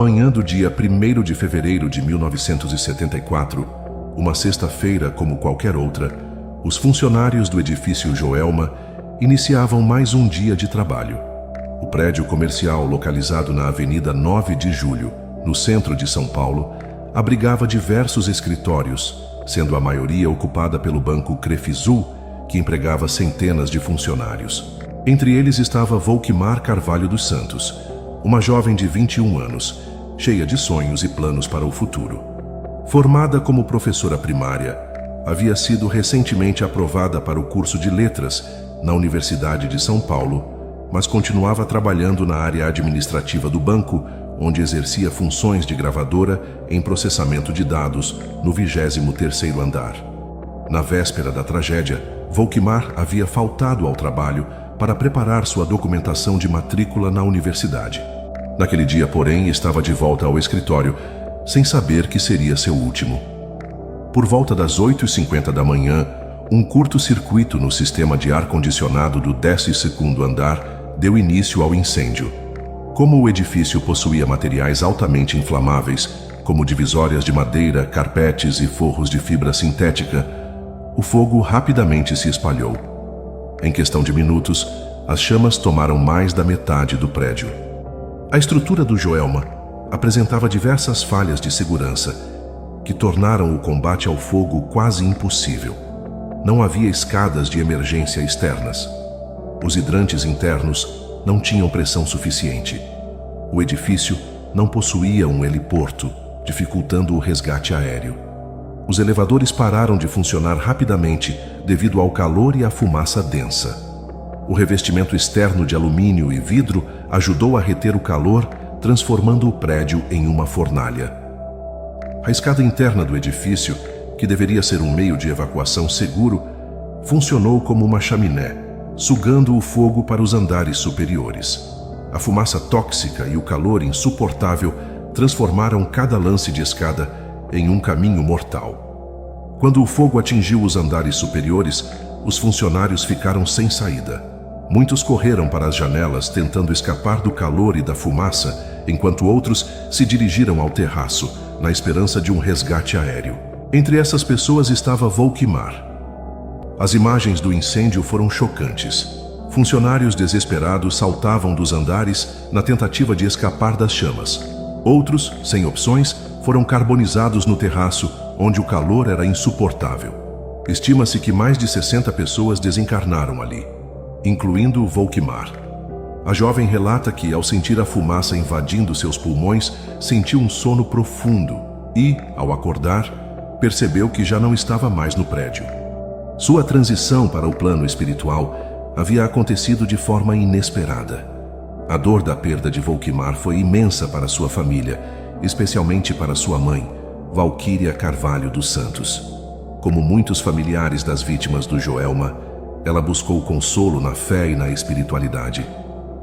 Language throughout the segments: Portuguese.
Manhã do dia 1º de fevereiro de 1974, uma sexta-feira como qualquer outra, os funcionários do edifício Joelma iniciavam mais um dia de trabalho. O prédio comercial localizado na Avenida 9 de Julho, no centro de São Paulo, abrigava diversos escritórios, sendo a maioria ocupada pelo banco Crefisul, que empregava centenas de funcionários. Entre eles estava Volquimar Carvalho dos Santos, uma jovem de 21 anos, cheia de sonhos e planos para o futuro. Formada como professora primária, havia sido recentemente aprovada para o curso de Letras na Universidade de São Paulo, mas continuava trabalhando na área administrativa do banco, onde exercia funções de gravadora em processamento de dados no 23º andar. Na véspera da tragédia, Volquimar havia faltado ao trabalho para preparar sua documentação de matrícula na universidade. Naquele dia, porém, estava de volta ao escritório, sem saber que seria seu último. Por volta das 8h50 da manhã, um curto-circuito no sistema de ar-condicionado do 12º andar deu início ao incêndio. Como o edifício possuía materiais altamente inflamáveis, como divisórias de madeira, carpetes e forros de fibra sintética, o fogo rapidamente se espalhou. Em questão de minutos, as chamas tomaram mais da metade do prédio. A estrutura do Joelma apresentava diversas falhas de segurança, que tornaram o combate ao fogo quase impossível. Não havia escadas de emergência externas. Os hidrantes internos não tinham pressão suficiente. O edifício não possuía um heliporto, dificultando o resgate aéreo. Os elevadores pararam de funcionar rapidamente devido ao calor e à fumaça densa. O revestimento externo de alumínio e vidro ajudou a reter o calor, transformando o prédio em uma fornalha. A escada interna do edifício, que deveria ser um meio de evacuação seguro, funcionou como uma chaminé, sugando o fogo para os andares superiores. A fumaça tóxica e o calor insuportável transformaram cada lance de escada em um caminho mortal. Quando o fogo atingiu os andares superiores, os funcionários ficaram sem saída. Muitos correram para as janelas tentando escapar do calor e da fumaça, enquanto outros se dirigiram ao terraço, na esperança de um resgate aéreo. Entre essas pessoas estava Volquimar. As imagens do incêndio foram chocantes. Funcionários desesperados saltavam dos andares na tentativa de escapar das chamas. Outros, sem opções, foram carbonizados no terraço, onde o calor era insuportável. Estima-se que mais de 60 pessoas desencarnaram ali, incluindo Volquimar. A jovem relata que, ao sentir a fumaça invadindo seus pulmões, sentiu um sono profundo e, ao acordar, percebeu que já não estava mais no prédio. Sua transição para o plano espiritual havia acontecido de forma inesperada. A dor da perda de Volquimar foi imensa para sua família, especialmente para sua mãe, Valquíria Carvalho dos Santos. Como muitos familiares das vítimas do Joelma, ela buscou consolo na fé e na espiritualidade.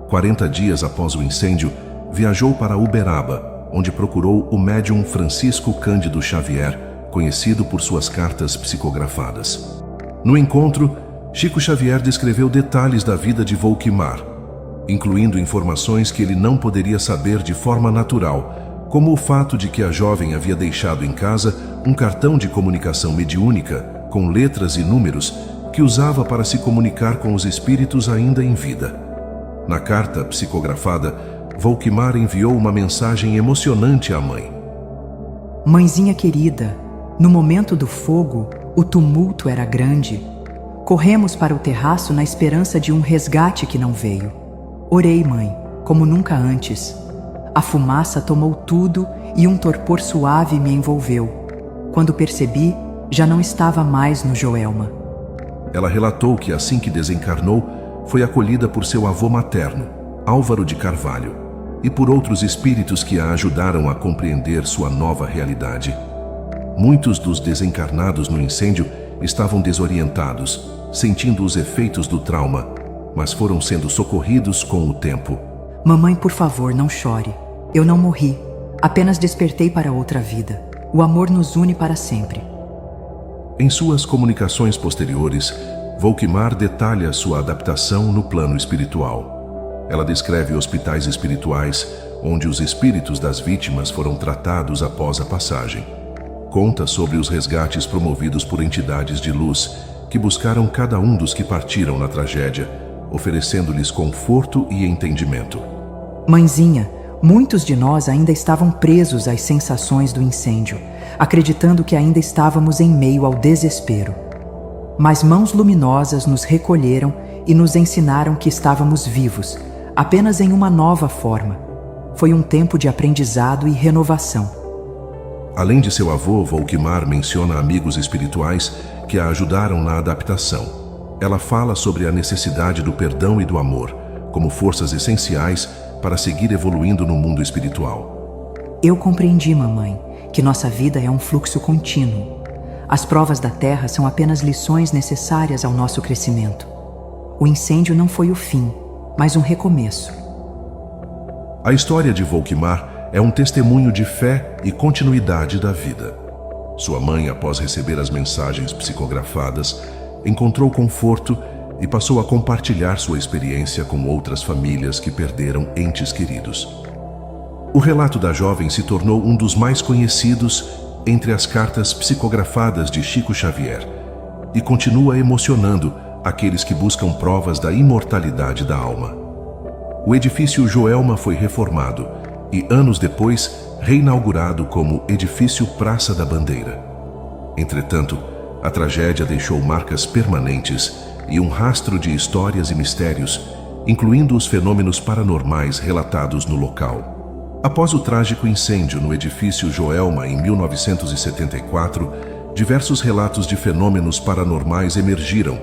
40 dias após o incêndio, viajou para Uberaba, onde procurou o médium Francisco Cândido Xavier, conhecido por suas cartas psicografadas. No encontro, Chico Xavier descreveu detalhes da vida de Volquimar, incluindo informações que ele não poderia saber de forma natural, como o fato de que a jovem havia deixado em casa um cartão de comunicação mediúnica com letras e números que usava para se comunicar com os espíritos ainda em vida. Na carta psicografada, Volquimar enviou uma mensagem emocionante à mãe. Mãezinha querida, no momento do fogo, o tumulto era grande. Corremos para o terraço na esperança de um resgate que não veio. Orei, mãe, como nunca antes. A fumaça tomou tudo e um torpor suave me envolveu. Quando percebi, já não estava mais no Joelma. Ela relatou que assim que desencarnou, foi acolhida por seu avô materno, Álvaro de Carvalho, e por outros espíritos que a ajudaram a compreender sua nova realidade. Muitos dos desencarnados no incêndio estavam desorientados, sentindo os efeitos do trauma, mas foram sendo socorridos com o tempo. Mamãe, por favor, não chore. Eu não morri, apenas despertei para outra vida. O amor nos une para sempre. Em suas comunicações posteriores, Volquimar detalha sua adaptação no plano espiritual. Ela descreve hospitais espirituais, onde os espíritos das vítimas foram tratados após a passagem. Conta sobre os resgates promovidos por entidades de luz que buscaram cada um dos que partiram na tragédia, oferecendo-lhes conforto e entendimento. Mãezinha, muitos de nós ainda estavam presos às sensações do incêndio, acreditando que ainda estávamos em meio ao desespero. Mas mãos luminosas nos recolheram e nos ensinaram que estávamos vivos, apenas em uma nova forma. Foi um tempo de aprendizado e renovação. Além de seu avô, Volkmar menciona amigos espirituais que a ajudaram na adaptação. Ela fala sobre a necessidade do perdão e do amor, como forças essenciais para seguir evoluindo no mundo espiritual. Eu compreendi, mamãe, que nossa vida é um fluxo contínuo. As provas da Terra são apenas lições necessárias ao nosso crescimento. O incêndio não foi o fim, mas um recomeço. A história de Volkmar é um testemunho de fé e continuidade da vida. Sua mãe, após receber as mensagens psicografadas, encontrou conforto e passou a compartilhar sua experiência com outras famílias que perderam entes queridos. O relato da jovem se tornou um dos mais conhecidos entre as cartas psicografadas de Chico Xavier e continua emocionando aqueles que buscam provas da imortalidade da alma. O edifício Joelma foi reformado e, anos depois, reinaugurado como Edifício Praça da Bandeira. Entretanto, a tragédia deixou marcas permanentes e um rastro de histórias e mistérios, incluindo os fenômenos paranormais relatados no local. Após o trágico incêndio no edifício Joelma em 1974, diversos relatos de fenômenos paranormais emergiram,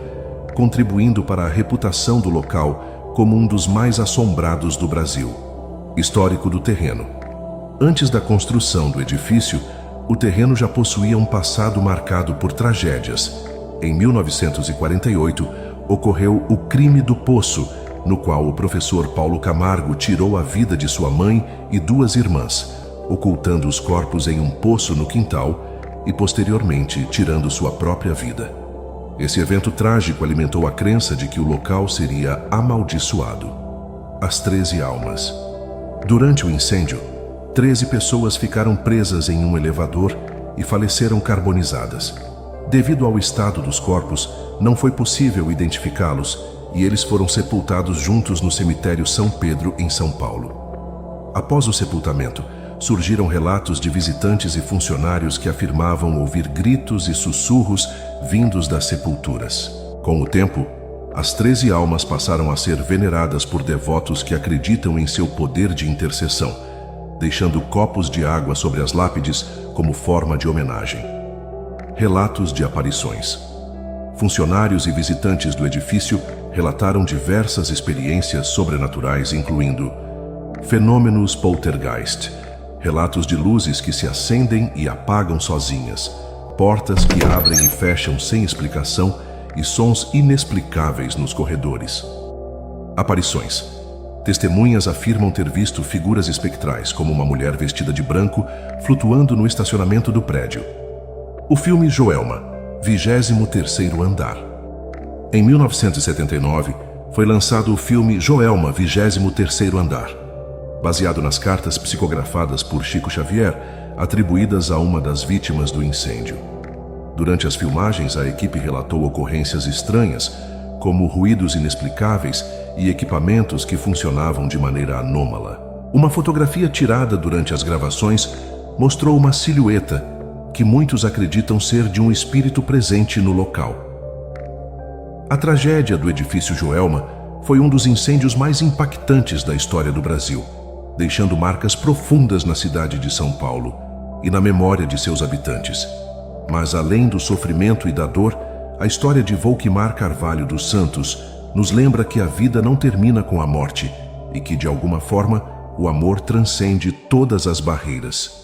contribuindo para a reputação do local como um dos mais assombrados do Brasil. Histórico do terreno. Antes da construção do edifício, o terreno já possuía um passado marcado por tragédias. Em 1948, ocorreu o crime do Poço, no qual o professor Paulo Camargo tirou a vida de sua mãe e duas irmãs, ocultando os corpos em um poço no quintal e, posteriormente, tirando sua própria vida. Esse evento trágico alimentou a crença de que o local seria amaldiçoado. As 13 almas. Durante o incêndio, 13 pessoas ficaram presas em um elevador e faleceram carbonizadas. Devido ao estado dos corpos, não foi possível identificá-los e eles foram sepultados juntos no cemitério São Pedro, em São Paulo. Após o sepultamento, surgiram relatos de visitantes e funcionários que afirmavam ouvir gritos e sussurros vindos das sepulturas. Com o tempo, as 13 almas passaram a ser veneradas por devotos que acreditam em seu poder de intercessão, deixando copos de água sobre as lápides como forma de homenagem. Relatos de aparições. Funcionários e visitantes do edifício relataram diversas experiências sobrenaturais, incluindo fenômenos poltergeist, relatos de luzes que se acendem e apagam sozinhas, portas que abrem e fecham sem explicação e sons inexplicáveis nos corredores. Aparições. Testemunhas afirmam ter visto figuras espectrais, como uma mulher vestida de branco, flutuando no estacionamento do prédio. O filme Joelma, 23º Andar. Em 1979, foi lançado o filme Joelma, 23º Andar, baseado nas cartas psicografadas por Chico Xavier, atribuídas a uma das vítimas do incêndio. Durante as filmagens, a equipe relatou ocorrências estranhas, como ruídos inexplicáveis e equipamentos que funcionavam de maneira anômala. Uma fotografia tirada durante as gravações mostrou uma silhueta que muitos acreditam ser de um espírito presente no local. A tragédia do edifício Joelma foi um dos incêndios mais impactantes da história do Brasil, deixando marcas profundas na cidade de São Paulo e na memória de seus habitantes. Mas além do sofrimento e da dor, a história de Volkmar Carvalho dos Santos nos lembra que a vida não termina com a morte e que, de alguma forma, o amor transcende todas as barreiras.